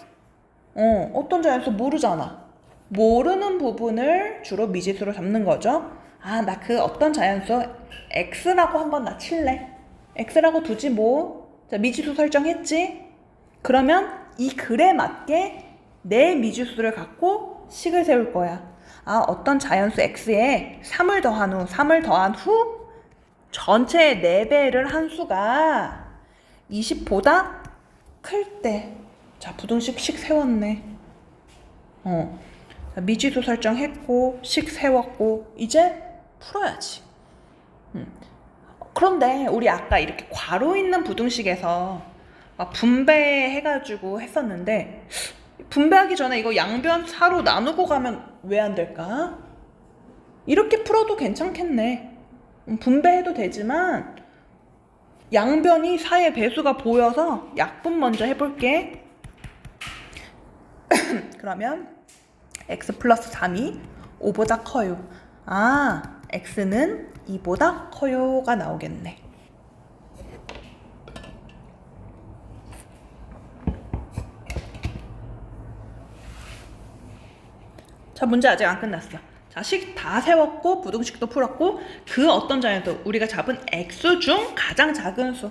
어떤 자연수 모르잖아. 모르는 부분을 주로 미지수로 잡는 거죠. 아, 나 그 어떤 자연수 x라고 한번 나 칠래. x라고 두지 뭐. 자, 미지수 설정했지? 그러면 이 글에 맞게 내 미지수를 갖고 식을 세울 거야. 아, 어떤 자연수 x에 3을 더한 후 전체의 4배를 한 수가 20보다 클 때. 자, 부등식 식 세웠네. 자, 미지수 설정했고 식 세웠고 이제 풀어야지. 그런데 우리 아까 이렇게 괄호 있는 부등식에서 막 분배해가지고 했었는데, 분배하기 전에 이거 양변 4로 나누고 가면 왜 안 될까? 이렇게 풀어도 괜찮겠네. 분배해도 되지만 양변이 4의 배수가 보여서 약분 먼저 해볼게. 그러면 x 플러스 3이 5보다 커요. 아, x는 2보다 커요가 나오겠네. 자, 문제 아직 안 끝났어. 자, 식 다 세웠고 부등식도 풀었고, 그 어떤 자연수, 우리가 잡은 x 중 가장 작은 수,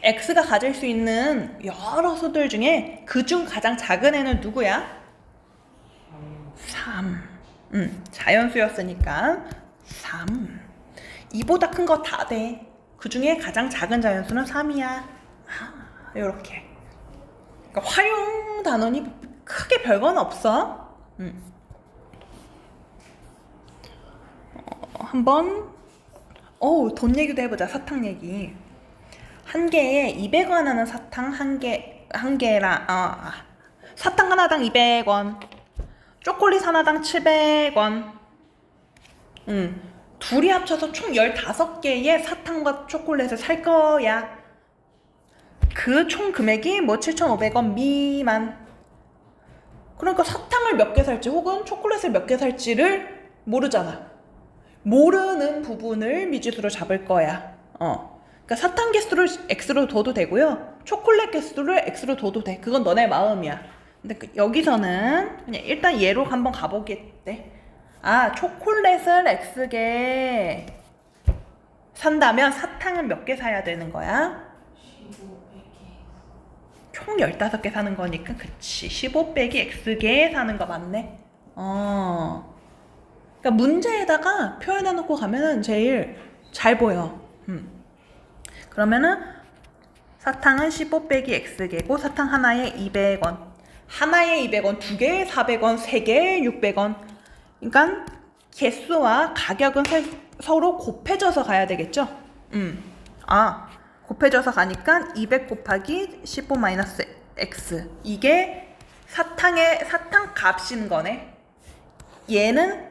x가 가질 수 있는 여러 수들 중에 그 중 가장 작은 애는 누구야? 3. 자연수였으니까 3. 2보다 큰 거 다 돼. 그 중에 가장 작은 자연수는 3이야. 요렇게. 그러니까 활용 단원이 크게 별건 없어. 한번 돈 얘기도 해보자. 사탕 얘기. 한 개에 200원 하는 사탕 한 개랑 사탕 하나당 200원, 초콜릿 하나당 700원. 둘이 합쳐서 총 15개의 사탕과 초콜릿을 살 거야. 그 총 금액이 뭐 7,500원 미만. 그러니까 사탕을 몇 개 살지 혹은 초콜릿을 몇 개 살지를 모르잖아. 모르는 부분을 미지수로 잡을 거야. 그러니까 사탕 개수를 x로 둬도 되고요. 초콜릿 개수를 x로 둬도 돼. 그건 너네 마음이야. 근데 여기서는 그냥 일단 얘로 한번 가보겠대. 아, 초콜릿을 x개 산다면 사탕은 몇 개 사야 되는 거야? 15, 100개. 총 15개 사는 거니까 그치. 15 빼기 x개 사는 거 맞네. 그러니까 문제에다가 표현해놓고 가면은 제일 잘 보여. 그러면은 사탕은 15 빼기 x개고 사탕 하나에 200원. 하나에 200원, 두 개에 400원, 세 개에 600원. 그러니까 개수와 가격은 서로 곱해져서 가야 되겠죠? 곱해져서 가니까 200 곱하기 15 마이너스 x. 이게 사탕 값인 거네. 얘는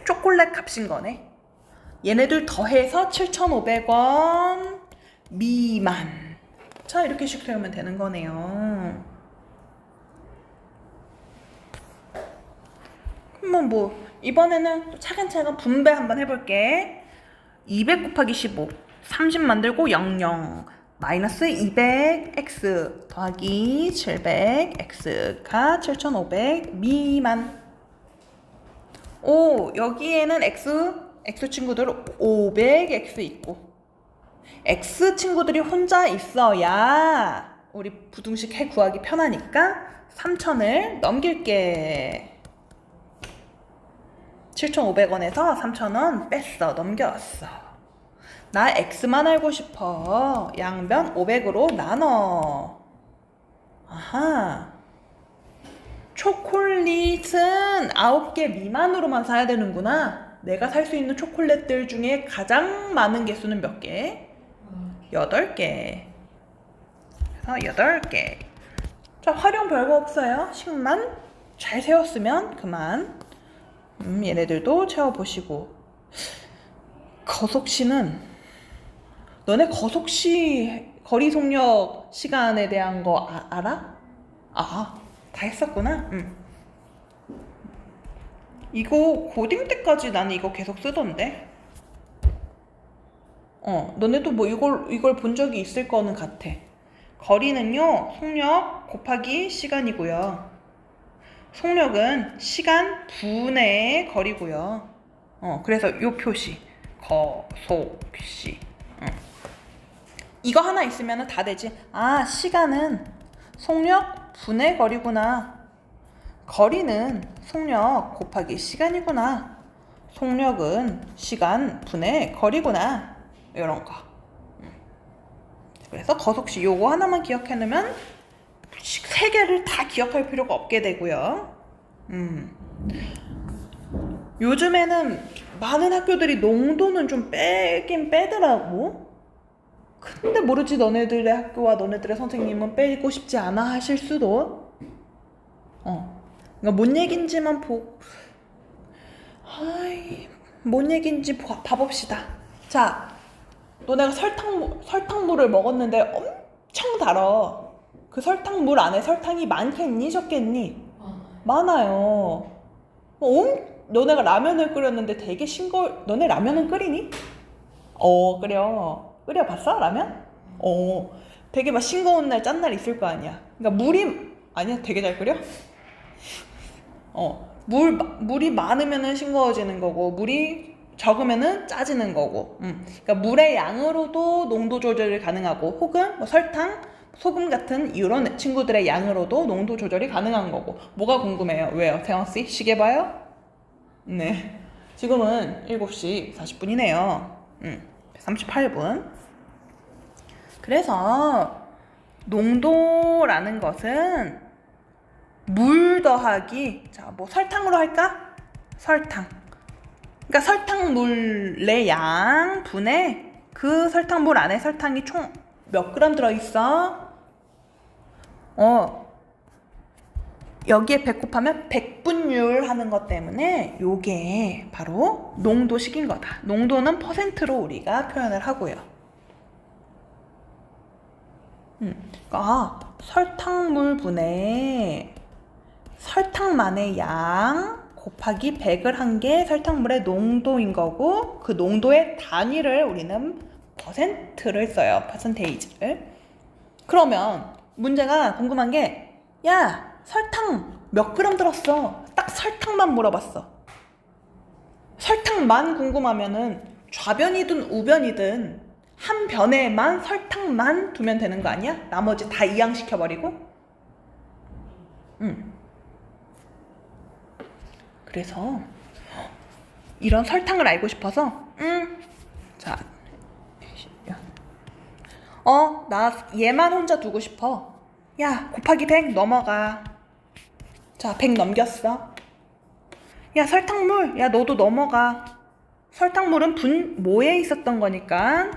초콜릿 값인 거네. 얘네들 더해서 7,500원 미만. 자, 이렇게 씩 세우면 되는 거네요. 한번 뭐 이번에는 또 차근차근 분배 한번 해볼게. 200 곱하기 15 30 만들고 00 마이너스 200x 더하기 700x가 7500 미만. 오, 여기에는 x 친구들 500x 있고 x 친구들이 혼자 있어야 우리 부등식 해 구하기 편하니까 3000을 넘길게. 7,500원에서 3,000원 뺐어. 넘겼어. 나 x만 알고 싶어. 양변 500으로 나눠. 아하. 초콜릿은 9개 미만으로만 사야 되는구나. 내가 살 수 있는 초콜릿들 중에 가장 많은 개수는 몇 개? 8개. 그래서 8개. 자, 활용 별거 없어요. 식만 잘 세웠으면 그만. 얘네들도 채워보시고. 거속시는 너네 거속시 거리 속력 시간에 대한 거 알아? 아, 다 했었구나. 이거 고딩 때까지 나는 이거 계속 쓰던데. 너네도 뭐 이걸 본 적이 있을 거는 같아. 거리는요, 속력 곱하기 시간이고요. 속력은 시간 분의 거리고요. 그래서 요 표시 거속시. 이거 하나 있으면 다 되지. 아, 시간은 속력 분의 거리구나. 거리는 속력 곱하기 시간이구나. 속력은 시간 분의 거리구나. 이런 거. 그래서 거속시 요거 하나만 기억해 놓으면 세 개를 다 기억할 필요가 없게 되고요. 요즘에는 많은 학교들이 농도는 좀 빼긴 빼더라고. 근데 모르지, 너네들의 학교와 너네들의 선생님은 빼고 싶지 않아 하실 수도. 그러니까 뭔 얘긴지만 뭔 얘긴지 봐봅시다. 자, 너네가 설탕물을 먹었는데 엄청 달아. 그 설탕물 안에 설탕이 많겠니 적겠니? 많아요. 너네가 라면을 끓였는데 되게 너네 라면은 끓이니? 끓여봤어 라면? 되게 막 싱거운 날 짠 날 있을 거 아니야. 그러니까 아니야, 되게 잘 끓여? 물이 많으면은 싱거워지는 거고 물이 적으면은 짜지는 거고. 그러니까 물의 양으로도 농도 조절이 가능하고, 혹은 뭐 설탕, 소금 같은 이런 친구들의 양으로도 농도 조절이 가능한 거고. 뭐가 궁금해요? 왜요? 태영씨 시계 봐요? 네, 지금은 7시 40분이네요 38분. 그래서 농도라는 것은 물 더하기, 자, 뭐 설탕으로 할까? 설탕. 그러니까 설탕물의 양 분의 그 설탕물 안에 설탕이 총 몇 그램 들어있어? 여기에 100 곱하면 100분율 하는 것 때문에 요게 바로 농도식인 거다. 농도는 퍼센트로 우리가 표현을 하고요. 설탕물 분의 설탕만의 양 곱하기 100을 한 게 설탕물의 농도인 거고, 그 농도의 단위를 우리는 퍼센트를 써요. 퍼센테이지를. 그러면 문제가 궁금한 게, 야, 설탕 몇 그램 들었어? 딱 설탕만 물어봤어. 설탕만 궁금하면은 좌변이든 우변이든 한 변에만 설탕만 두면 되는 거 아니야? 나머지 다 이양시켜버리고. 그래서 이런 설탕을 알고 싶어서 자, 나 얘만 혼자 두고 싶어. 야, 곱하기 100 넘어가. 자, 100 넘겼어. 야, 설탕물, 야, 너도 넘어가. 설탕물은 분모에 있었던 거니까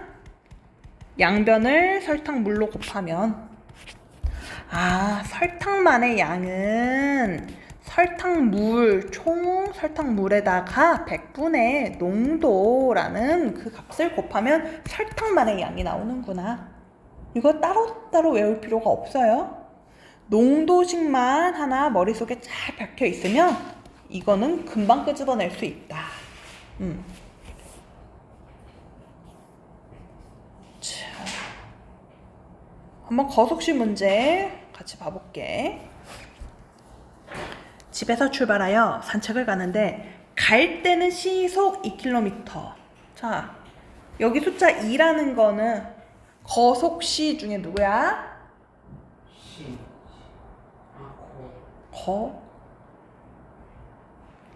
양변을 설탕물로 곱하면, 설탕만의 양은 총 설탕물에다가 100분의 농도라는 그 값을 곱하면 설탕만의 양이 나오는구나. 이거 따로따로 외울 필요가 없어요. 농도식만 하나 머릿속에 잘 박혀 있으면 이거는 금방 끄집어낼 수 있다. 자, 한번 거속시 문제 같이 봐볼게. 집에서 출발하여 산책을 가는데 갈 때는 시속 2km. 자, 여기 숫자 2라는 거는 거속시 중에 누구야?
시. 아,
거.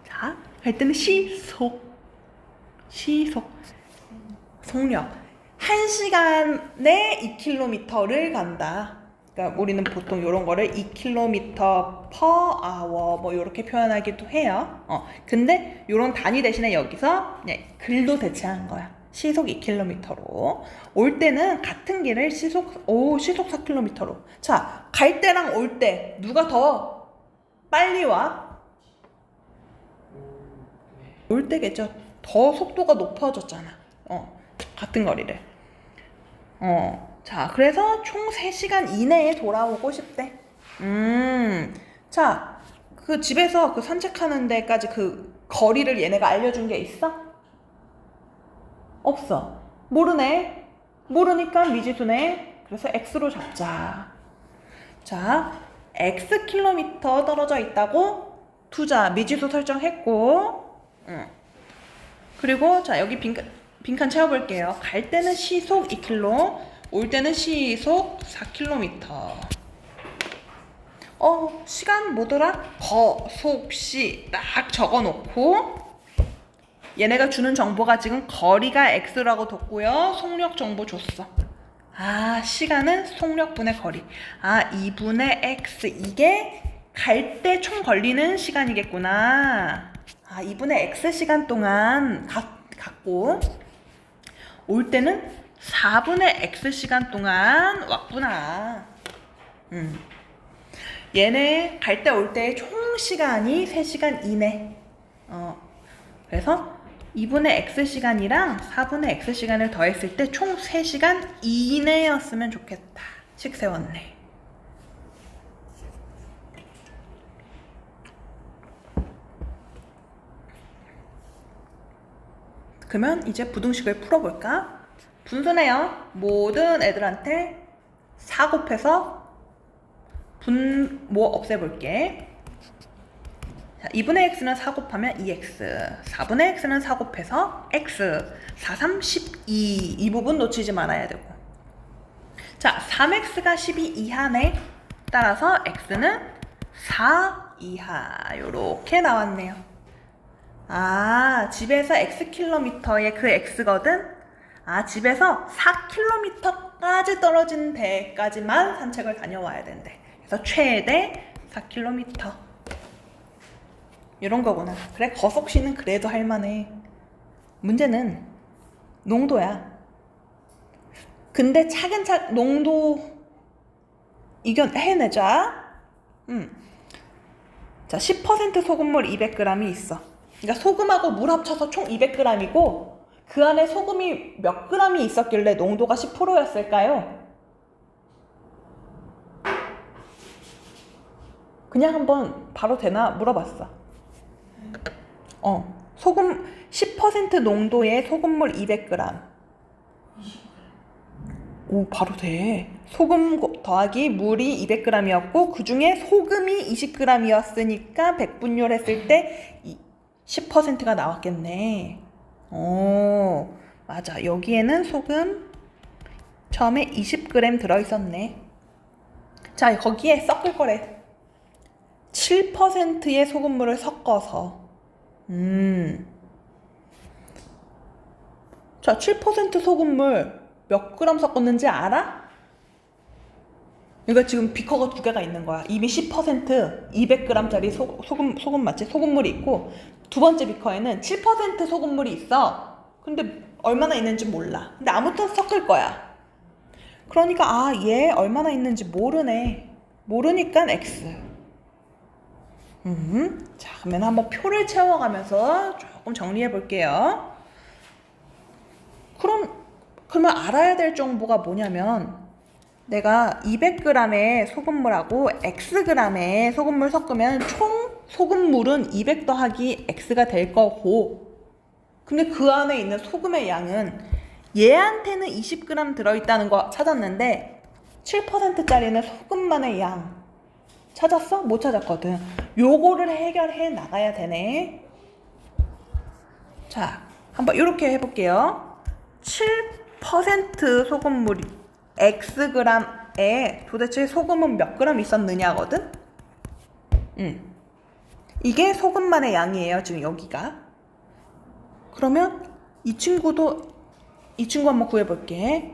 자, 갈 때는 시속. 속력. 1시간에 2km를 간다. 그러니까 우리는 보통 이런 거를 2km per hour 뭐 이렇게 표현하기도 해요. 근데 이런 단위 대신에 여기서 그냥 글도 대체한 거야. 시속 2km로. 올 때는 같은 길을 시속 4km로. 자, 갈 때랑 올 때 누가 더 빨리 와? 올 때겠죠. 더 속도가 높아졌잖아. 같은 거리를. 자, 그래서 총 3시간 이내에 돌아오고 싶대. 자, 그 집에서 그 산책하는 데까지 그 거리를 얘네가 알려준 게 있어? 없어. 모르네. 모르니까 미지수네. 그래서 X로 잡자. 자, X 킬로미터 떨어져 있다고 두자. 미지수 설정했고. 그리고 자, 여기 빈칸 채워볼게요. 갈 때는 시속 2km, 올 때는 시속 4km. 시간 뭐더라? 거속시 딱 적어놓고 얘네가 주는 정보가 지금 거리가 X라고 뒀고요. 속력 정보 줬어. 아, 시간은 속력분의 거리. 2분의 X. 이게 갈 때 총 걸리는 시간이겠구나. 2분의 X 시간 동안 갔고 올 때는 4분의 X 시간 동안 왔구나. 얘네 갈 때 올 때의 총 시간이 3시간 이내. 그래서 2분의 X 시간이랑 4분의 X 시간을 더했을 때 총 3시간 이내였으면 좋겠다. 식 세웠네. 그러면 이제 부등식을 풀어볼까? 분수네요. 모든 애들한테 4 곱해서 분모 없애볼게. 자, 2분의 x는 4 곱하면 2x, 4분의 x는 4 곱해서 x, 4, 3, 12. 이 부분 놓치지 말아야 되고. 자, 3x가 12 이하네. 따라서 x는 4 이하. 요렇게 나왔네요. 집에서 xkm의 그 x거든? 집에서 4km까지 떨어진 데까지만 산책을 다녀와야 된대. 그래서 최대 4km. 이런 거구나. 그래, 거속시는 그래도 할만해. 문제는 농도야. 근데 차근차근 농도 해내자. 자, 10% 소금물 200g이 있어. 그러니까 소금하고 물 합쳐서 총 200g이고 그 안에 소금이 몇 g이 있었길래 농도가 10%였을까요? 그냥 한번 바로 되나 물어봤어. 소금 10% 농도의 소금물 200g. 오, 바로 돼. 소금 더하기 물이 200g이었고 그 중에 소금이 20g이었으니까 백분율 했을 때 10%가 나왔겠네. 맞아. 여기에는 소금 처음에 20g 들어있었네. 자, 거기에 섞을 거래. 7%의 소금물을 섞어서. 자, 7% 소금물 몇 그램 섞었는지 알아? 그러니까 지금 비커가 2개가 있는 거야. 이미 10% 200g짜리 소금 맞지? 소금물이 있고 두 번째 비커에는 7% 소금물이 있어. 근데 얼마나 있는지 몰라. 근데 아무튼 섞을 거야. 그러니까 얘 얼마나 있는지 모르네. 모르니까 X. 자, 그러면 한번 표를 채워가면서 조금 정리해 볼게요. 그러면 알아야 될 정보가 뭐냐면 내가 200g의 소금물하고 Xg의 소금물 섞으면 총 소금물은 200 더하기 x가 될 거고, 근데 그 안에 있는 소금의 양은 얘한테는 20g 들어있다는 거 찾았는데 7%짜리는 소금만의 양 찾았어? 못 찾았거든. 요거를 해결해 나가야 되네. 자, 한번 이렇게 해볼게요. 7% 소금물이 xg에 도대체 소금은 몇 그램 있었느냐거든? 이게 소금만의 양이에요, 지금 여기가. 그러면 이 친구 한번 구해볼게.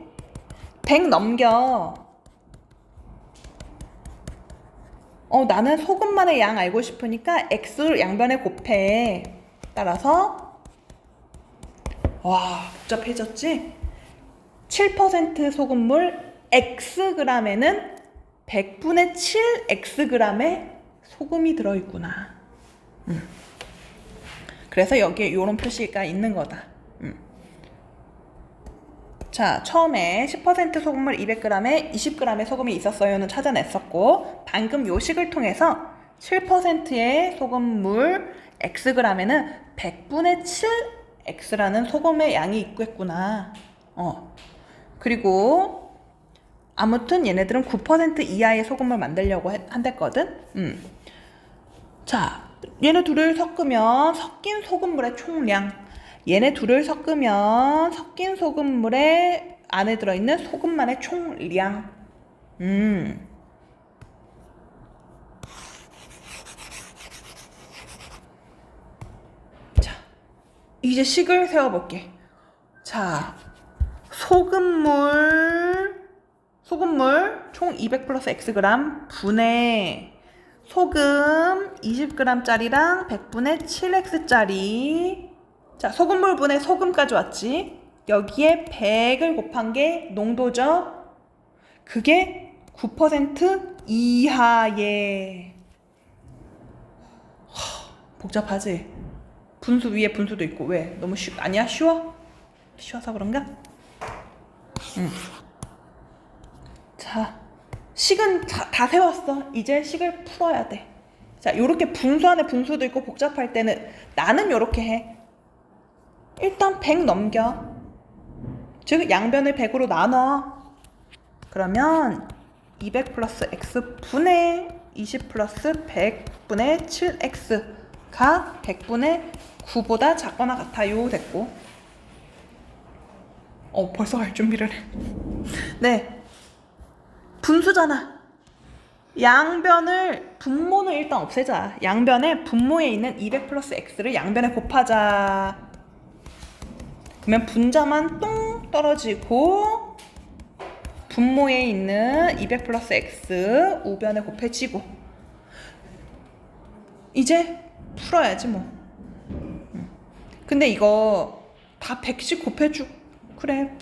100 넘겨. 나는 소금만의 양 알고 싶으니까 x를 양변에 곱해. 따라서 와, 복잡해졌지? 7% 소금물 xg에는 100분의 7 xg의 소금이 들어있구나. 그래서 여기에 이런 표시가 있는 거다. 자, 처음에 10% 소금물 200g에 20g의 소금이 있었어요는 찾아냈었고, 방금 요 식을 통해서 7%의 소금물 xg에는 100분의 7 x라는 소금의 양이 있겠구나. 그리고 아무튼 얘네들은 9% 이하의 소금을 만들려고 한댔거든. 자, 얘네 둘을 섞으면 섞인 소금물의 총량, 얘네 둘을 섞으면 섞인 소금물의 안에 들어있는 소금만의 총량. 자, 이제 식을 세워볼게. 자, 소금물 총 200 플러스 xg 분의 소금 20g짜리랑 100분의 7x짜리. 자, 소금물 분의 소금까지 왔지. 여기에 100을 곱한 게 농도죠. 그게 9% 이하에. 복잡하지? 분수 위에 분수도 있고. 왜? 너무 아니야? 쉬워? 쉬워서 그런가? 자, 식은 다 세웠어. 이제 식을 풀어야 돼. 자, 요렇게 분수 안에 분수도 있고 복잡할 때는 나는 요렇게 해. 일단 100 넘겨. 즉 양변을 100으로 나눠. 그러면 200 플러스 x 분의 20 플러스 100분의 7x가 100분의 9보다 작거나 같아요. 됐고. 벌써 갈 준비를 해. 네. 분수잖아. 양변을, 분모는 일단 없애자. 양변에 분모에 있는 200 플러스 x를 양변에 곱하자. 그러면 분자만 똥 떨어지고 분모에 있는 200 플러스 x 우변에 곱해지고. 이제 풀어야지 뭐. 근데 이거 다 100씩 곱해주. 그래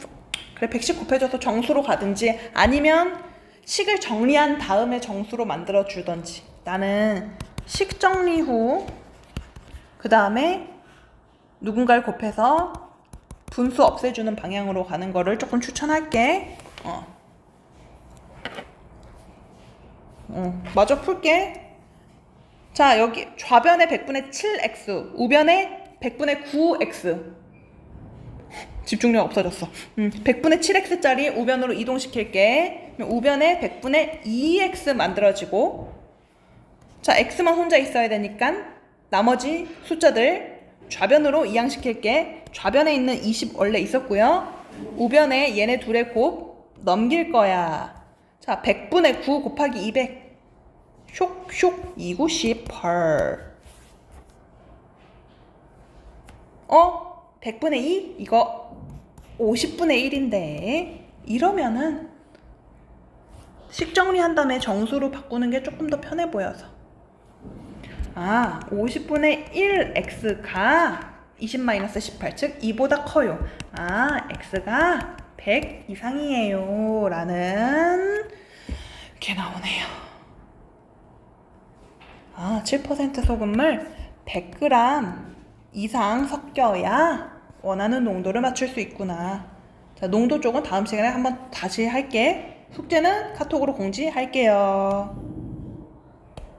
100씩 곱해줘서 정수로 가든지 아니면 식을 정리한 다음에 정수로 만들어 주던지. 나는 식 정리 후 그 다음에 누군가를 곱해서 분수 없애주는 방향으로 가는 거를 조금 추천할게. 마저 풀게. 자, 여기 좌변에 100분의 7x, 우변에 100분의 9x. 집중력 없어졌어. 100분의 7x짜리 우변으로 이동시킬게. 우변에 100분의 2x 만들어지고. 자, x만 혼자 있어야 되니까 나머지 숫자들 좌변으로 이항시킬게. 좌변에 있는 20 원래 있었고요. 우변에 얘네 둘의 곱 넘길 거야. 자, 100분의 9 곱하기 200. 쇽쇽 298. 100분의 2? 이거 50분의 1인데 이러면은 식 정리한 다음에 정수로 바꾸는 게 조금 더 편해 보여서. 50분의 1x가 20-18, 즉 2보다 커요. x가 100 이상이에요 라는 게 나오네요. 7% 소금물 100g 이상 섞여야 원하는 농도를 맞출 수 있구나. 자, 농도 쪽은 다음 시간에 한번 다시 할게. 숙제는 카톡으로 공지할게요.